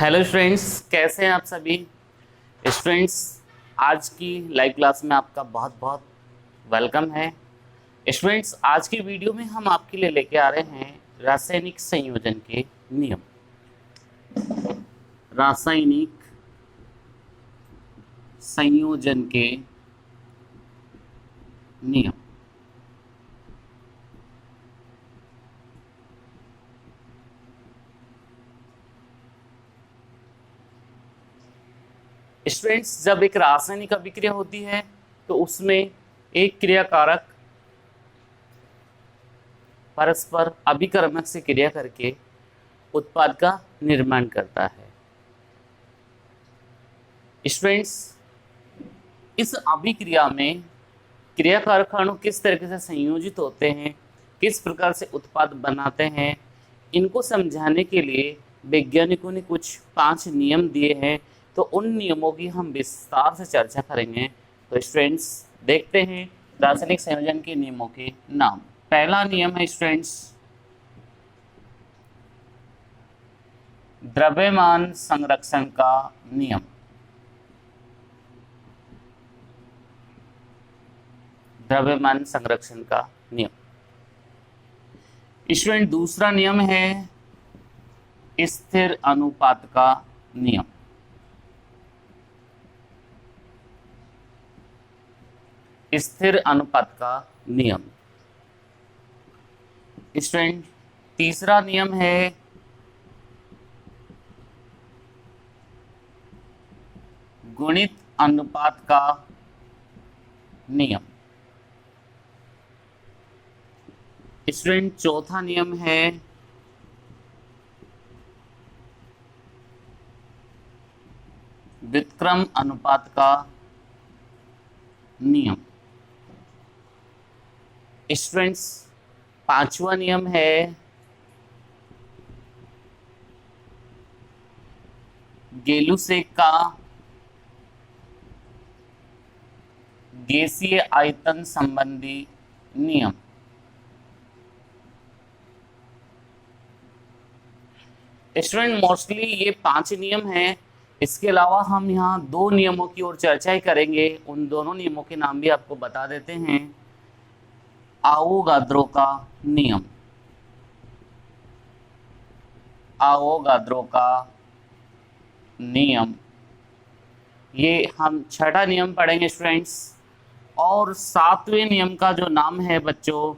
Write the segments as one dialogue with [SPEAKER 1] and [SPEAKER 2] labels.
[SPEAKER 1] Hello students, कैसे हैं आप सभी स्टूडेंट्स। आज की लाइव क्लास में आपका बहुत बहुत वेलकम है। स्टूडेंट्स, आज की वीडियो में हम आपके लिए लेके आ रहे हैं रासायनिक संयोजन के नियम। रासायनिक संयोजन के नियम। स्टूडेंट्स, जब एक रासायनिक अभिक्रिया होती है तो उसमें एक क्रियाकारक परस्पर अभिकर्मक से क्रिया करके उत्पाद का निर्माण करता है। स्टूडेंट्स, इस अभिक्रिया में क्रियाकारक अणु किस तरीके से संयोजित होते हैं, किस प्रकार से उत्पाद बनाते हैं, इनको समझाने के लिए वैज्ञानिकों ने कुछ 5 नियम दिए हैं। तो उन नियमों की हम विस्तार से चर्चा करेंगे। तो स्टूडेंट्स, देखते हैं रासायनिक संयोजन के नियमों के नाम। पहला नियम है स्टूडेंट्स, द्रव्यमान संरक्षण का नियम। द्रव्यमान संरक्षण का नियम। स्टूडेंट, दूसरा नियम है स्थिर अनुपात का नियम। स्थिर अनुपात का नियम। स्टूडेंट, तीसरा नियम है गुणित अनुपात का नियम। स्टूडेंट, चौथा नियम है व्युत्क्रम अनुपात का नियम। स्टूडेंट्स, पांचवा नियम है गेलुसेक का गैसीय आयतन संबंधी नियम। स्टूडेंट, मोस्टली ये 5 नियम हैं। इसके अलावा हम यहाँ 2 नियमों की ओर चर्चा ही करेंगे। उन दोनों नियमों के नाम भी आपको बता देते हैं। आवोगाद्रो का नियम। आवोगाद्रो का नियम, ये हम छठा नियम पढ़ेंगे स्टूडेंट्स। और 7वें नियम का जो नाम है बच्चों,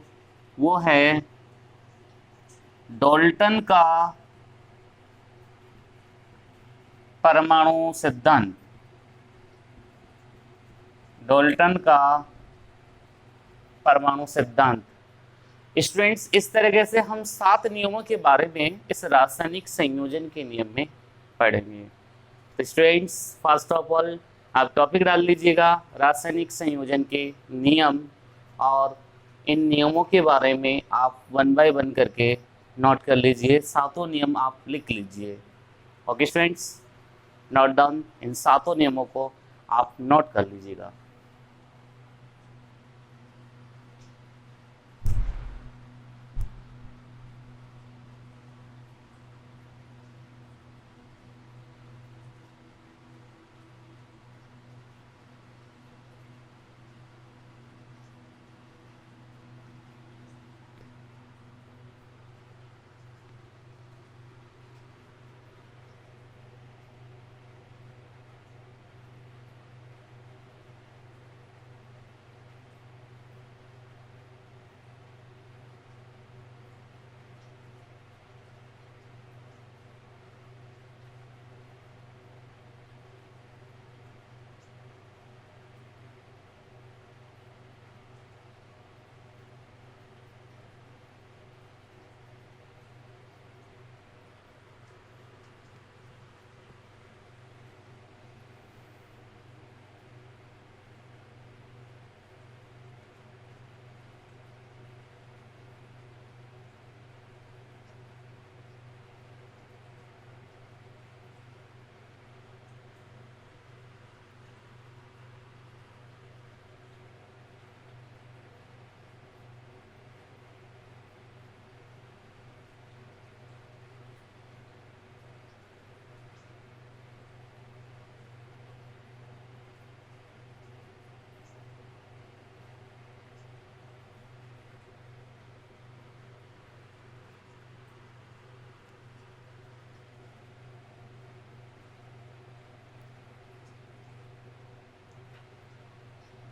[SPEAKER 1] वो है डाल्टन का परमाणु सिद्धांत। डाल्टन का परमाणु सिद्धांत। स्टूडेंट्स, इस तरीके से हम 7 नियमों के बारे में इस रासायनिक संयोजन के नियम में पढ़ेंगे। तो स्टूडेंट्स, फर्स्ट ऑफ ऑल आप टॉपिक डाल लीजिएगा रासायनिक संयोजन के नियम, और इन नियमों के बारे में आप 1 बाय 1 करके नोट कर लीजिए। 7 नियम आप लिख लीजिए। ओके स्टूडेंट्स, नोट डाउन, इन 7 नियमों को आप नोट कर लीजिएगा।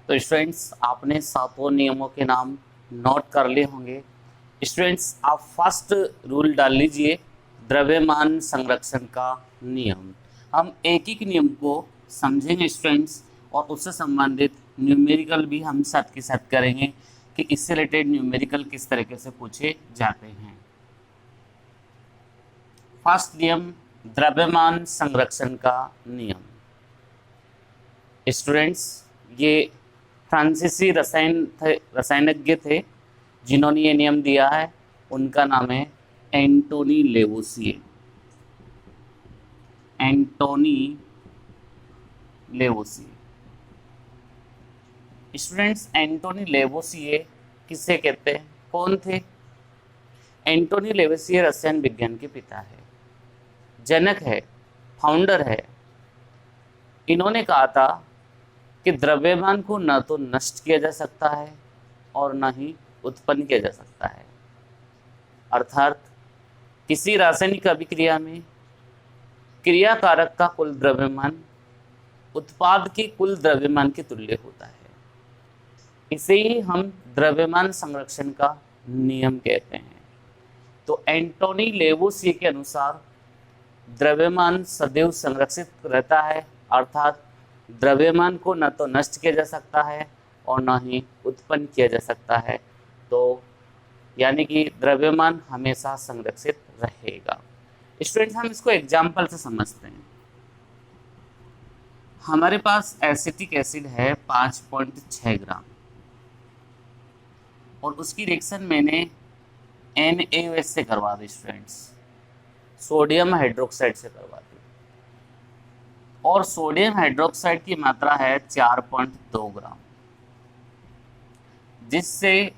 [SPEAKER 1] तो स्टूडेंट्स आपने सातों नियमों के नाम नोट कर लिए होंगे। स्टूडेंट्स आप फर्स्ट रूल डाल लीजिए, द्रव्यमान संरक्षण का नियम। हम एक एक नियम को समझेंगे स्टूडेंट्स, और उससे संबंधित न्यूमेरिकल भी हम साथ के साथ करेंगे कि इससे रिलेटेड न्यूमेरिकल किस तरीके से पूछे जाते हैं। फर्स्ट नियम, द्रव्यमान संरक्षण का नियम। स्टूडेंट्स ये फ्रांसीसी रसायनज्ञ थे जिन्होंने ये नियम दिया है, उनका नाम है एंटोनी लेवोसिए। एंटोनी लेवोसिए। स्टूडेंट्स एंटोनी लेवोसिए किसे कहते हैं, कौन थे? एंटोनी लेवोसिए रसायन विज्ञान के पिता है, जनक है, फाउंडर है। इन्होंने कहा था कि द्रव्यमान को न तो नष्ट किया जा सकता है और न ही उत्पन्न किया जा सकता है। अर्थात किसी रासायनिक अभिक्रिया में क्रियाकारक का कुल द्रव्यमान उत्पाद के कुल द्रव्यमान के तुल्य होता है। इसे ही हम द्रव्यमान संरक्षण का नियम कहते हैं। तो एंटोनी लेवोसिए के अनुसार द्रव्यमान सदैव संरक्षित रहता है, अर्थात द्रव्यमान को न तो नष्ट किया जा सकता है और न ही उत्पन्न किया जा सकता है। तो यानी कि द्रव्यमान हमेशा संरक्षित रहेगा। स्टूडेंट्स हम इसको एग्जाम्पल से समझते हैं। हमारे पास एसिटिक एसिड है 5.6 ग्राम और उसकी रिएक्शन मैंने NaOH से करवा दी स्टूडेंट्स, सोडियम हाइड्रोक्साइड से करवा दी, और सोडियम हाइड्रोक्साइड की मात्रा है 4.2 ग्राम, जिससे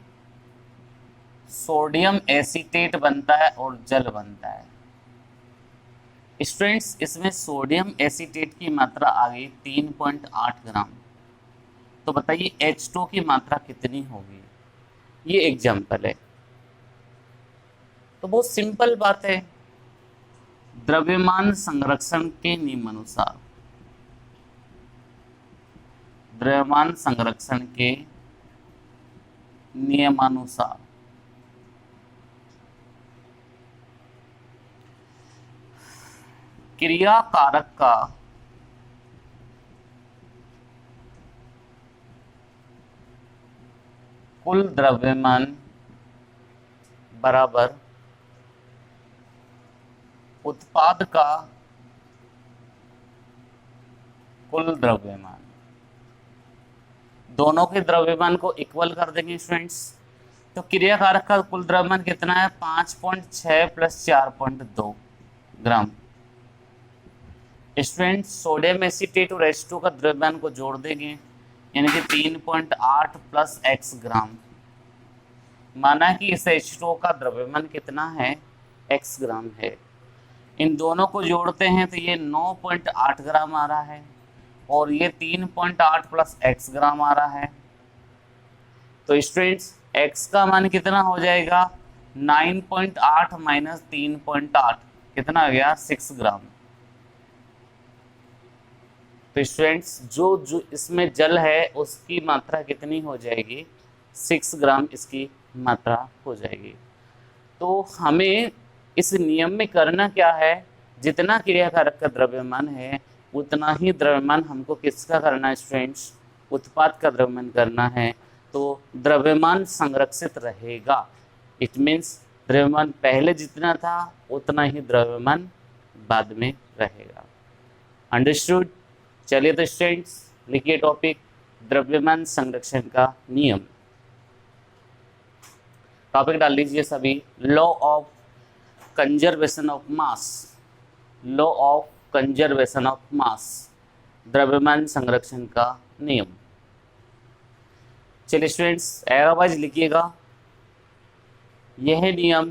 [SPEAKER 1] सोडियम एसीटेट बनता है और जल बनता है। स्टूडेंट्स इसमें सोडियम एसीटेट की मात्रा आ गई 3.8 ग्राम। तो बताइए H2 की मात्रा कितनी होगी? ये एग्जाम्पल है। तो बहुत सिंपल बात है, द्रव्यमान संरक्षण के नियमानुसार, द्रव्यमान संरक्षण के नियमानुसार क्रियाकारक का कुल द्रव्यमान बराबर उत्पाद का कुल द्रव्यमान। दोनों के द्रव्यमान को इक्वल कर देंगे स्टूडेंट्स। तो क्रियाकारक का कुल द्रव्यमान कितना है? 5.6 प्लस 4.2 ग्राम। स्टूडेंट्स सोडियम एसीटेट और H2 का द्रव्यमान को जोड़ देंगे, यानी कि 3.8 प्लस x ग्राम। माना कि इस H2 का द्रव्यमान कितना है? x ग्राम है। इन दोनों को जोड़ते हैं तो ये 9.8 ग्राम आ रहा है और ये 3.8 प्लस x ग्राम आ रहा है। तो स्टूडेंट्स x का मान कितना हो जाएगा? 9.8 माइनस 3.8 कितना आ गया? 6 ग्राम। तो स्टूडेंट्स जो इसमें जल है उसकी मात्रा कितनी हो जाएगी? 6 ग्राम इसकी मात्रा हो जाएगी। तो हमें इस नियम में करना क्या है? जितना क्रियाकारक का द्रव्यमान है उतना ही द्रव्यमान हमको किसका करना है स्टूडेंट्स? उत्पाद का द्रव्यमान करना है। तो द्रव्यमान संरक्षित रहेगा। इट मीन्स द्रव्यमान पहले जितना था उतना ही द्रव्यमान बाद में रहेगा। अंडरस्टूड? चलिए तो स्टूडेंट्स लिखिए टॉपिक द्रव्यमान संरक्षण का नियम। टॉपिक डाल लीजिए सभी। Law of conservation of mass. Law of conservation of mass, द्रव्यमान संरक्षण का नियम। चलिए स्टूडेंट्स एरो वाइज लिखिएगा। यह नियम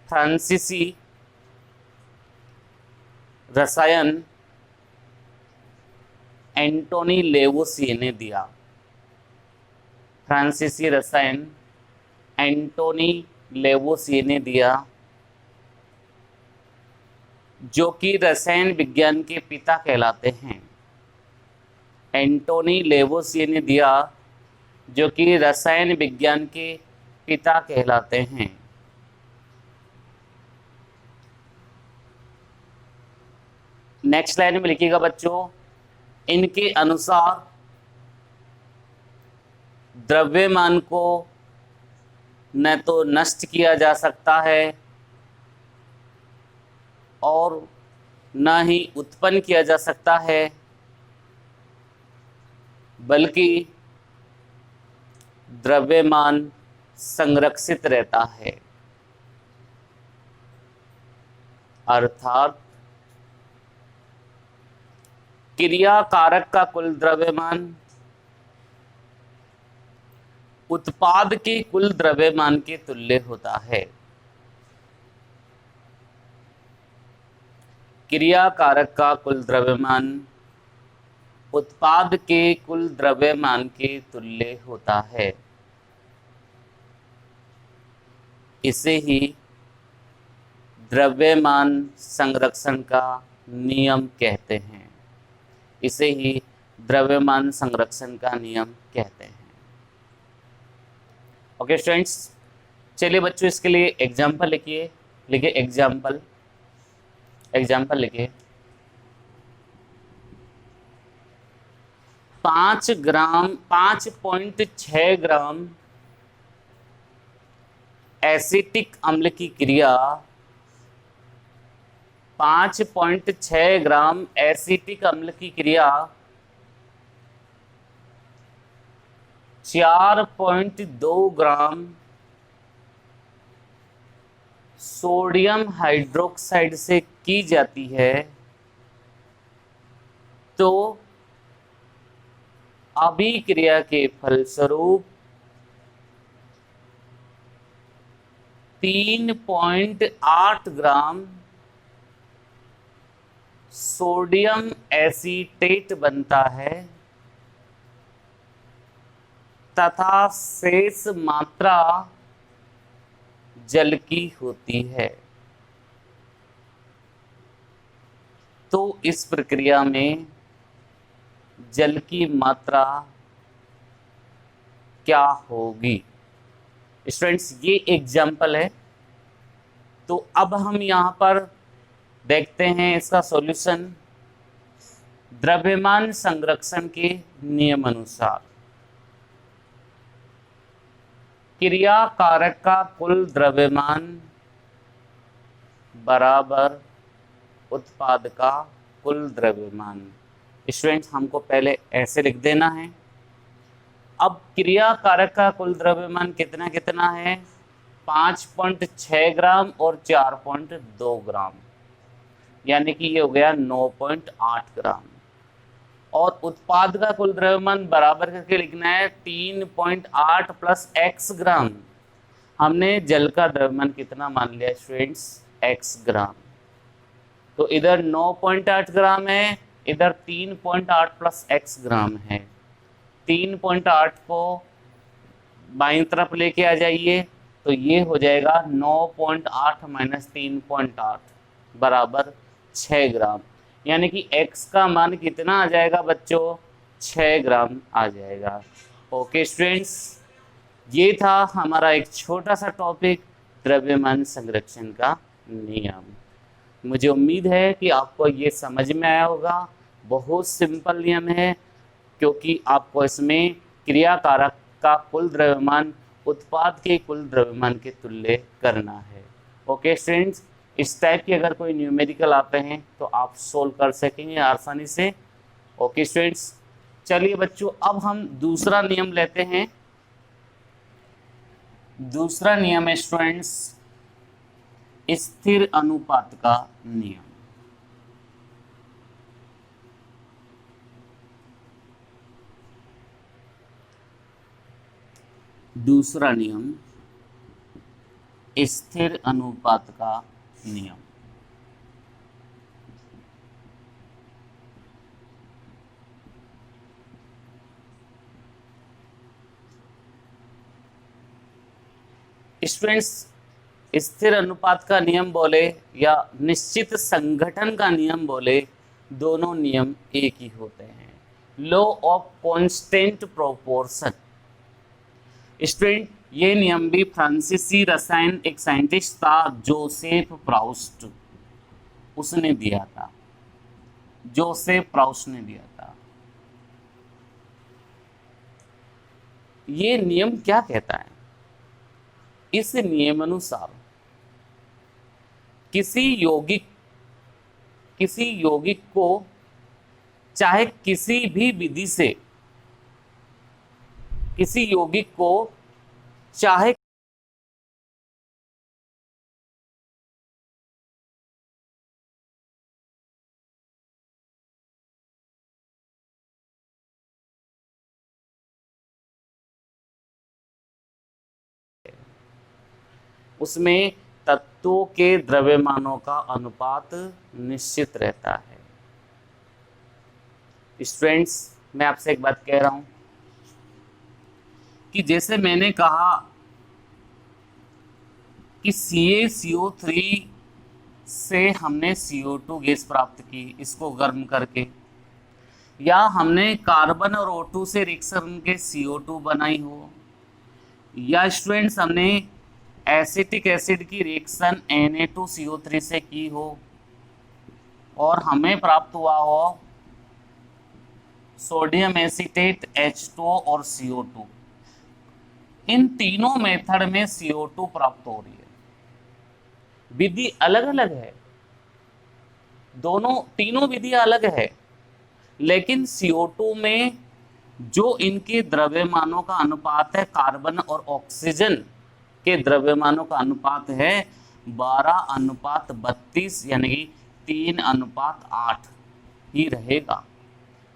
[SPEAKER 1] फ्रांसीसी रसायन एंटोनी लेवोसिए ने दिया। फ्रांसीसी रसायन एंटोनी लेवोसिए ने दिया, जो कि रसायन विज्ञान के पिता कहलाते हैं। एंटोनी लेवोसिए ने दिया, जो कि रसायन विज्ञान के पिता कहलाते हैं। नेक्स्ट लाइन में लिखिएगा बच्चों, इनके अनुसार द्रव्यमान को न तो नष्ट किया जा सकता है और न ही उत्पन्न किया जा सकता है, बल्कि द्रव्यमान संरक्षित रहता है। अर्थात क्रिया कारक का कुल द्रव्यमान उत्पाद के कुल द्रव्यमान के तुल्य होता है। क्रिया कारक का कुल द्रव्यमान उत्पाद के कुल द्रव्यमान के तुल्य होता है। इसे ही द्रव्यमान संरक्षण का नियम कहते हैं। इसे ही द्रव्यमान संरक्षण का नियम कहते हैं। ओके स्टूडेंट्स, चलिए बच्चों इसके लिए एग्जाम्पल लिखिए। लिखिए एग्जाम्पल, एग्जाम्पल लिखिए। 5.6 ग्राम एसिटिक अम्ल की क्रिया 5.6 ग्राम एसिटिक अम्ल की क्रिया 4.2 ग्राम सोडियम हाइड्रोक्साइड से की जाती है, तो अभिक्रिया के फलस्वरूप 3.8 ग्राम सोडियम एसीटेट बनता है तथा शेष मात्रा जल की होती है। तो इस प्रक्रिया में जल की मात्रा क्या होगी? स्टूडेंट्स ये एग्जाम्पल है, तो अब हम यहाँ पर देखते हैं इसका सॉल्यूशन द्रव्यमान संरक्षण के नियम अनुसार। क्रिया कारक का कुल द्रव्यमान बराबर उत्पाद का कुल द्रव्यमान। स्टूडेंट्स हमको पहले ऐसे लिख देना है। अब क्रिया कारक का कुल द्रव्यमान कितना कितना है? 5.6 ग्राम और 4.2 ग्राम, यानी कि ये हो गया 9.8 ग्राम। और उत्पाद का कुल द्रव्यमान बराबर करके लिखना है 3.8 प्लस x ग्राम। हमने जल का द्रव्यमान कितना मान लिया स्टूडेंट्स? x ग्राम। तो इधर 9.8 ग्राम है, इधर 3.8 प्लस x ग्राम है। 3.8 को बाईं तरफ लेके आ जाइए, तो ये हो जाएगा 9.8 माइनस 3.8 बराबर 6 ग्राम, यानी कि x का मान कितना आ जाएगा बच्चों? 6 ग्राम आ जाएगा। ओके स्टूडेंट्स, ये था हमारा एक छोटा सा टॉपिक द्रव्यमान संरक्षण का नियम। मुझे उम्मीद है कि आपको ये समझ में आया होगा। बहुत सिंपल नियम है, क्योंकि आपको इसमें क्रिया कारक का कुल द्रव्यमान उत्पाद के कुल द्रव्यमान के तुल्य करना है। ओके स्टूडेंट्स, इस टाइप के अगर कोई न्यूमेरिकल आते हैं तो आप सोल्व कर सकेंगे आसानी से। ओके स्टूडेंट्स, चलिए बच्चों अब हम दूसरा नियम लेते हैं। दूसरा नियम है स्टूडेंट्स स्थिर अनुपात का नियम। दूसरा नियम स्थिर अनुपात का नियम। स्टूडेंट्स स्थिर अनुपात का नियम बोले या निश्चित संघटन का नियम बोले, दोनों नियम एक ही होते हैं। Law of constant proportion. Student ये नियम भी फ्रांसीसी रसायन एक साइंटिस्ट था जोसेफ प्राउस्ट, उसने दिया था, जोसेफ प्राउस्ट ने दिया था। ये नियम क्या कहता है? इस नियमानुसार किसी यौगिक को चाहे किसी भी विधि से, किसी यौगिक को चाहे उसमें तत्वों के द्रव्यमानों का अनुपात निश्चित रहता है। स्टूडेंट्स मैं आपसे एक बात कह रहा हूं कि जैसे मैंने कहा कि CaCO3 से हमने CO2 गैस प्राप्त की इसको गर्म करके, या हमने कार्बन और O2 से रिएक्शन के CO2 बनाई हो, या स्टूडेंट्स हमने एसिटिक एसिड की रिएक्शन Na2CO3 से की हो और हमें प्राप्त हुआ हो सोडियम एसीटेट H2O और CO2। इन तीनों मेथड में CO2 प्राप्त हो रही है, विधि अलग अलग है, तीनों विधियां अलग है, लेकिन CO2 में जो इनके द्रव्यमानों का अनुपात है, कार्बन और ऑक्सीजन के द्रव्यमानों का अनुपात है 12:32 यानी कि 3:8 ही रहेगा,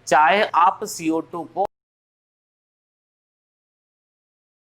[SPEAKER 1] चाहे आप CO2 को